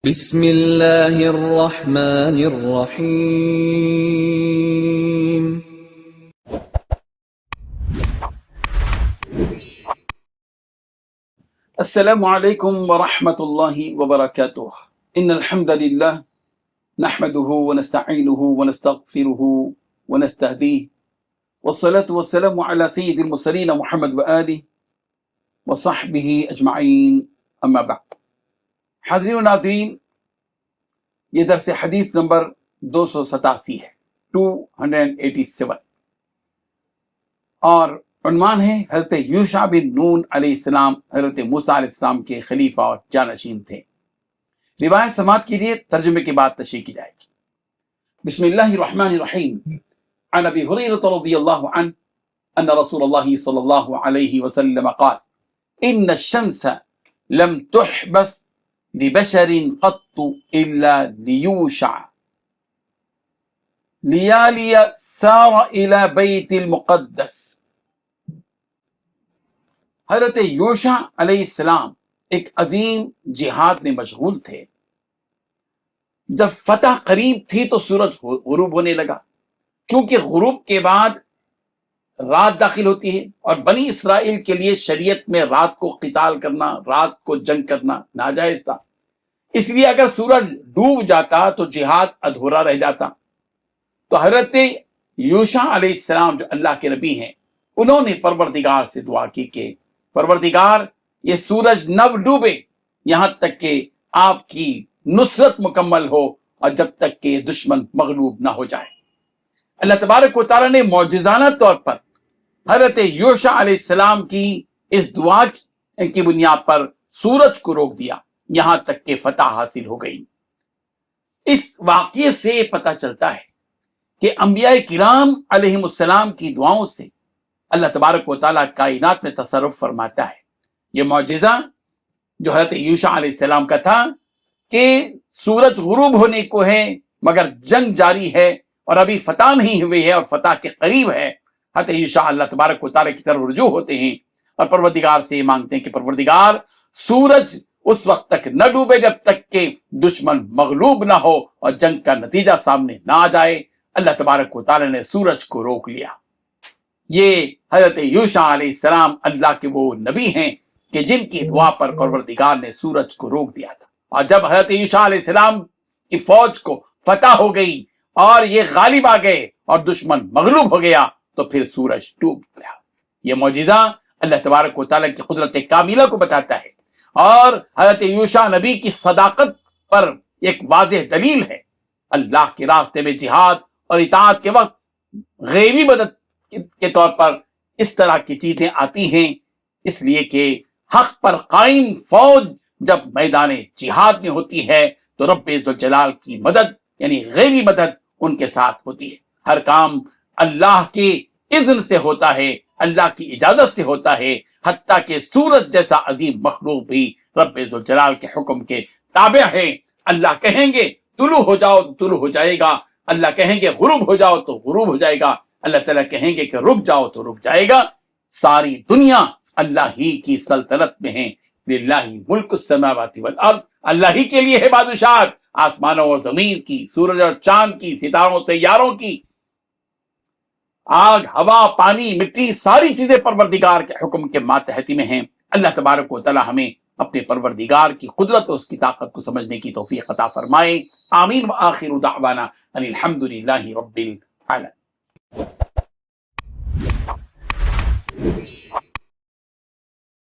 بسم اللہ الرحمن الرحیم۔ السلام علیکم ورحمۃ اللہ وبرکاتہ۔ ان الحمد للہ نحمده ونستعینه ونستغفره ونستهدیه والصلاة والسلام على سید المرسلین محمد وآلہ وصحبہ اجمعین، اما بعد۔ حاضرین و ناظرین، یہ درس حدیث نمبر 287 ہے، 287، اور عنوان ہے حضرت یوشع بن نون علیہ السلام حضرت موسیٰ علیہ السلام کے خلیفہ اور جانشین تھے۔ روایت سماعت کے لیے ترجمے کے بعد تشریح کی جائے گی۔ بسم اللہ الرحمن الرحیم۔ عن ابی ہریرہ رضی اللہ عنہ ان رسول اللہ صلی اللہ علیہ وسلم قال ان الشمس لم تحبس لبشر قط الا لیوشع لیالی سار الى بیت المقدس۔ حضرت یوشع علیہ السلام ایک عظیم جہاد میں مشغول تھے۔ جب فتح قریب تھی تو سورج غروب ہونے لگا، چونکہ غروب کے بعد رات داخل ہوتی ہے، اور بنی اسرائیل کے لیے شریعت میں رات کو قتال کرنا، رات کو جنگ کرنا ناجائز تھا۔ اس لیے اگر سورج ڈوب جاتا تو جہاد ادھورا رہ جاتا۔ تو حضرت یوشع علیہ السلام جو اللہ کے نبی ہیں، انہوں نے پروردگار سے دعا کی کہ پروردگار یہ سورج نہ ڈوبے یہاں تک کہ آپ کی نصرت مکمل ہو، اور جب تک کہ دشمن مغلوب نہ ہو جائے۔ اللہ تبارک و تعالیٰ نے معجزانہ طور پر حضرت یوشع علیہ السلام کی اس دعا کی بنیاد پر سورج کو روک دیا، یہاں تک کہ فتح حاصل ہو گئی۔ اس واقعے سے پتہ چلتا ہے کہ انبیاء کرام علیہم السلام کی دعاؤں سے اللہ تبارک و تعالیٰ کائنات میں تصرف فرماتا ہے۔ یہ معجزہ جو حضرت یوشع علیہ السلام کا تھا کہ سورج غروب ہونے کو ہے مگر جنگ جاری ہے اور ابھی فتح نہیں ہوئی ہے اور فتح کے قریب ہے، حضرت یوشع اللہ تبارک و تعالیٰ کی طرف رجوع ہوتے ہیں اور پروردگار سے یہ مانگتے ہیں کہ پروردگار سورج اس وقت تک نہ ڈوبے جب تک کہ دشمن مغلوب نہ ہو اور جنگ کا نتیجہ سامنے نہ آ جائے۔ اللہ تبارک و تعالیٰ نے سورج کو روک لیا۔ یہ حضرت یوشع علیہ السلام اللہ کے وہ نبی ہیں کہ جن کی دعا پر پروردگار نے سورج کو روک دیا تھا، اور جب حضرت یوشع علیہ السلام کی فوج کو فتح ہو گئی اور یہ غالب آ گئے اور دشمن مغلوب ہو گیا تو پھر سورج ڈوب گیا۔ یہ معجزہ اللہ تبارک و تعالیٰ کی قدرت کاملہ کو بتاتا ہے، اور حضرت یوشع نبی کی صداقت پر ایک واضح دلیل ہے۔ اللہ کے راستے میں جہاد اور اطاعت کے وقت غیبی مدد کے طور پر اس طرح کی چیزیں آتی ہیں، اس لیے کہ حق پر قائم فوج جب میدان جہاد میں ہوتی ہے تو رب ذوالجلال کی مدد یعنی غیبی مدد ان کے ساتھ ہوتی ہے۔ ہر کام اللہ کے اذن سے ہوتا ہے، اللہ کی اجازت سے ہوتا ہے، حتیٰ کہ سورج جیسا عظیم مخلوق بھی رب ذوالجلال کے حکم کے تابع ہے۔ اللہ کہیں گے طلوع ہو جاؤ تو طلوع ہو جائے گا، اللہ کہیں گے غروب ہو جاؤ تو غروب ہو جائے گا، اللہ تعالیٰ کہیں گے کہ رک جاؤ تو رک جائے گا۔ ساری دنیا اللہ ہی کی سلطنت میں ہے۔ للہ ملک السماوات والارض، اللہ ہی کے لیے ہے بادشاہت آسمانوں اور زمین کی، سورج اور چاند کی، ستاروں سیاروں کی، آگ، ہوا، پانی، مٹی، ساری چیزیں پروردگار کے حکم کے ماتحتی میں ہیں۔ اللہ تبارک و تعالی ہمیں اپنے پروردگار کی قدرت اور اس کی طاقت کو سمجھنے کی توفیق عطا فرمائے۔ آمین۔ وآخر دعوانا ان الحمد للہ رب العالمین۔